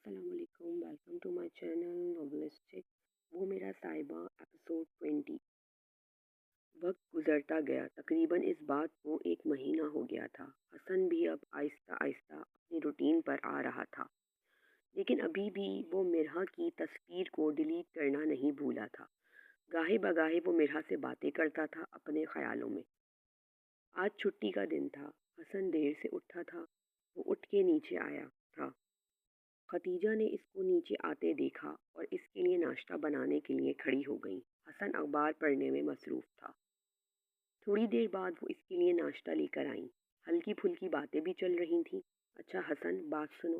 अस्सलाम वालेकुम, welcome to my channel नॉवेलिस्टिक। वो मेरा साहिबा एपिसोड 20। वक्त गुजरता गया। तकरीबन इस बात को एक महीना हो गया था। हसन भी अब आहिस्ता आहिस्ता अपनी रूटीन पर आ रहा था, लेकिन अभी भी वो मिरहा की तस्वीर को डिलीट करना नहीं भूला था। गाहे बगाहे वो मिरहा से बातें करता था अपने ख्यालों में। आज छुट्टी का दिन था। हसन देर से उठा था। वो उठ के नीचे आया था। खतीजा ने इसको नीचे आते देखा और इसके लिए नाश्ता बनाने के लिए खड़ी हो गई। हसन अखबार पढ़ने में मसरूफ था। थोड़ी देर बाद वो इसके लिए नाश्ता लेकर आई। हल्की फुल्की बातें भी चल रही थीं। अच्छा हसन, बात सुनो।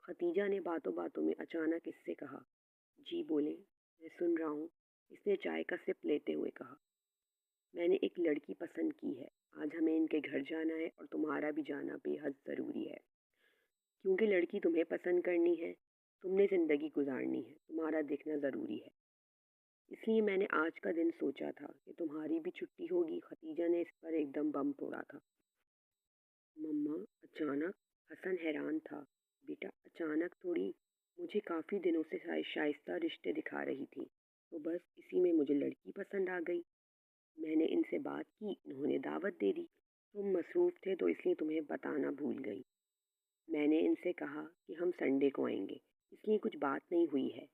खतीजा ने बातों बातों में अचानक इससे कहा। जी बोले, मैं सुन रहा हूँ, इसने चाय का सिप लेते हुए कहा। मैंने एक लड़की पसंद की है। आज हमें इनके घर जाना है और तुम्हारा भी जाना बेहद ज़रूरी है। क्योंकि लड़की तुम्हें पसंद करनी है, तुमने ज़िंदगी गुजारनी है, तुम्हारा देखना ज़रूरी है। इसलिए मैंने आज का दिन सोचा था कि तुम्हारी भी छुट्टी होगी। खतीजा ने इस पर एकदम बम फोड़ा था। मम्मा, अचानक? हसन हैरान था। बेटा, अचानक थोड़ी, मुझे काफ़ी दिनों से शाइस्ता रिश्ते दिखा रही थी, तो बस इसी में मुझे लड़की पसंद आ गई। मैंने इनसे बात की, इन्होंने दावत दे दी। तुम मसरूफ़ थे तो इसलिए तुम्हें बताना भूल गई। मैंने इनसे कहा कि हम संडे को आएंगे, इसलिए कुछ बात नहीं हुई है।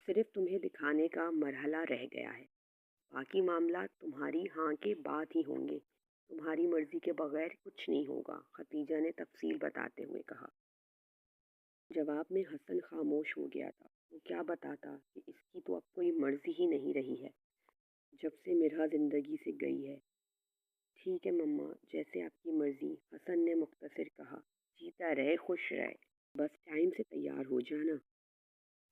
सिर्फ तुम्हें दिखाने का मरहला रह गया है। बाकी मामला तुम्हारी हाँ के बाद ही होंगे। तुम्हारी मर्जी के बगैर कुछ नहीं होगा, खतीजा ने तफसील बताते हुए कहा। जवाब में हसन खामोश हो गया था। वो क्या बताता कि इसकी तो अब कोई मर्जी ही नहीं रही है, जब से मिरहा जिंदगी से गई है। ठीक है मम्मा, जैसे आपकी मर्जी, हसन ने मुख्तसर कहा। जीता रहे, खुश रहे, बस टाइम से तैयार हो जाना।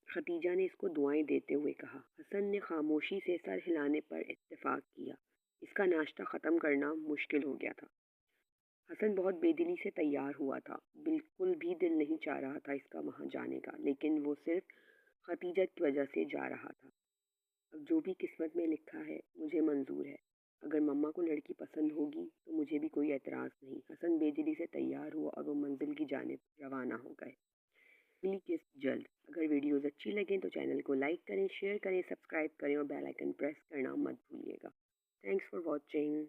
खतीजा ने इसको दुआएं देते हुए कहा। हसन ने खामोशी से सर हिलाने पर इत्तेफाक किया। इसका नाश्ता ख़त्म करना मुश्किल हो गया था। हसन बहुत बेदिली से तैयार हुआ था। बिल्कुल भी दिल नहीं चाह रहा था इसका वहाँ जाने का, लेकिन वो सिर्फ खतीजा की वजह से जा रहा था। अब जो भी किस्मत में लिखा है मुझे मंजूर है। अगर मम्मा को लड़की पसंद होगी तो मुझे भी कोई एतराज़ नहीं। हसन बेदिली से तैयार हुआ और वो मंजिल की जानिब रवाना हो गए। अगली किस्त जल्द। अगर वीडियोस अच्छी लगें तो चैनल को लाइक करें, शेयर करें, सब्सक्राइब करें और बेल आइकन प्रेस करना मत भूलिएगा। Thanks for watching.